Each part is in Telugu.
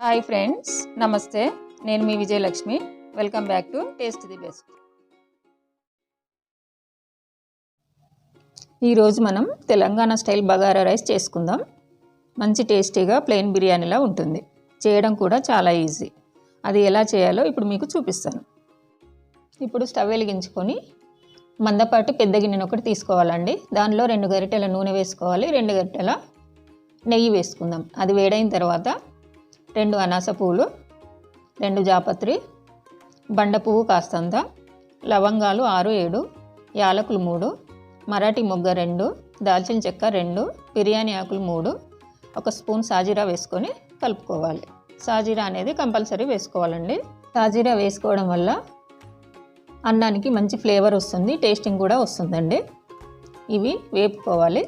హాయ్ ఫ్రెండ్స్, నమస్తే. నేను మీ Vijayalakshmi. Welcome back to taste the best. ఈరోజు మనం తెలంగాణ స్టైల్ బగారా రైస్ చేసుకుందాం. మంచి టేస్టీగా ప్లెయిన్ బిర్యానీలా ఉంటుంది. చేయడం కూడా చాలా ఈజీ. అది ఎలా చేయాలో ఇప్పుడు మీకు చూపిస్తాను. ఇప్పుడు స్టవ్ వెలిగించుకొని మందపాటి పెద్ద గిన్నెను ఒకటి తీసుకోవాలండి. దానిలో 2 గరిటెల నూనె వేసుకోవాలి. 2 గరిటెల నెయ్యి వేసుకుందాం. అది వేడైన తర్వాత 2 అనాస పువ్వులు, 2 జాపత్రి, బండ పువ్వు కాస్తంత, లవంగాలు 6-7, యాలకులు 3, మరాఠీ మొగ్గ 2, దాల్చిన చెక్క 2, బిర్యానీ ఆకులు 3, 1 స్పూన్ సాజీరా వేసుకొని కలుపుకోవాలి. సాజీరా అనేది కంపల్సరీ వేసుకోవాలండి. సాజీరా వేసుకోవడం వల్ల అన్నానికి మంచి ఫ్లేవర్ వస్తుంది, టేస్టింగ్ కూడా వస్తుందండి. ఇవి వేపుకోవాలి.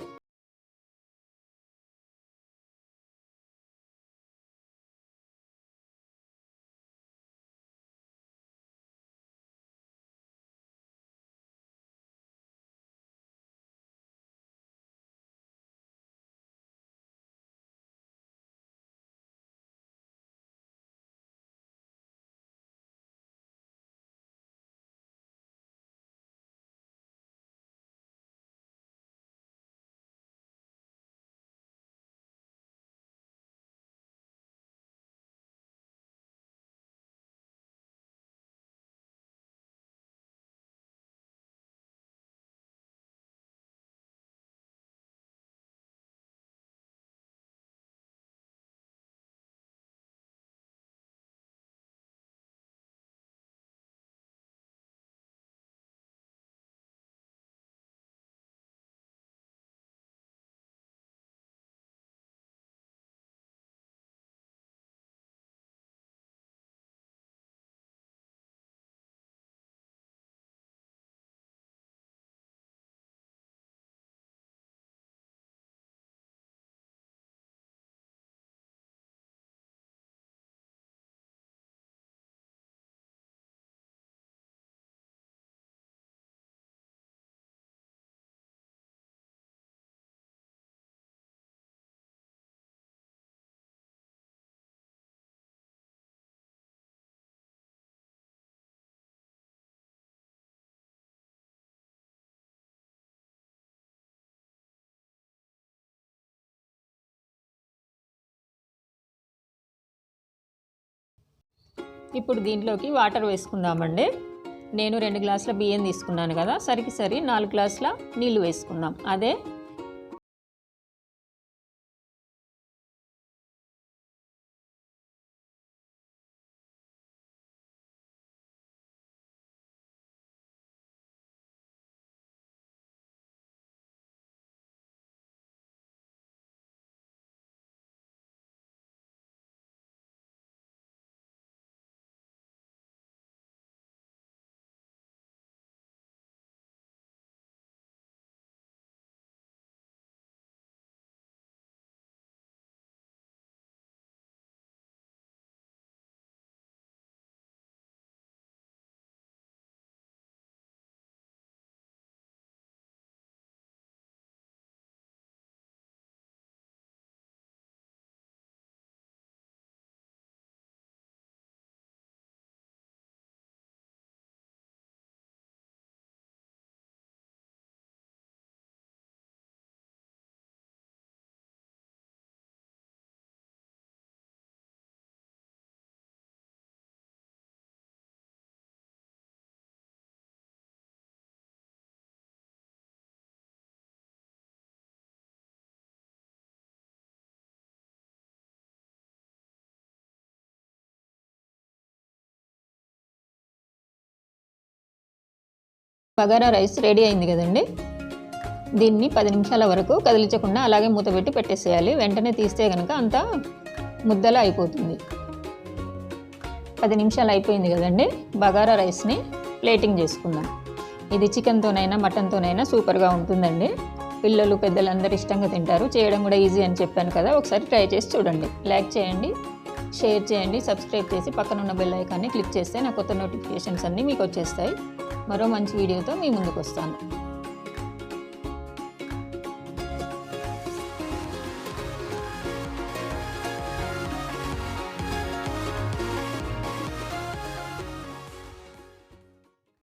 ఇప్పుడు దీంట్లోకి వాటర్ వేసుకుందామండి. నేను 2 గ్లాసుల బియ్యం తీసుకున్నాను కదా, సరికి 4 గ్లాసుల నీళ్లు వేసుకుందాం. అదే బగారా రైస్ రెడీ అయింది కదండి. దీన్ని 10 నిమిషాల వరకు కదిలించకుండా అలాగే మూత పెట్టి పెట్టేసేయాలి. వెంటనే తీస్తే కనుక అంతా ముద్దలా అయిపోతుంది. 10 నిమిషాలు అయిపోయింది కదండి. బగారా రైస్ని ప్లేటింగ్ చేసుకుందాం. ఇది చికెన్తోనైనా మటన్తోనైనా సూపర్గా ఉంటుందండి. పిల్లలు పెద్దలు అందరూ ఇష్టంగా తింటారు. చేయడం కూడా ఈజీ అని చెప్పాను కదా, ఒకసారి ట్రై చేసి చూడండి. లైక్ చేయండి, షేర్ చేయండి, సబ్స్క్రైబ్ చేసి పక్కనున్న బెల్ ఐకాన్ని క్లిక్ చేస్తే నా కొత్త నోటిఫికేషన్స్ అన్నీ మీకు వచ్చేస్తాయి. మరో మంచి వీడియోతో మీ ముందుకు వస్తాను.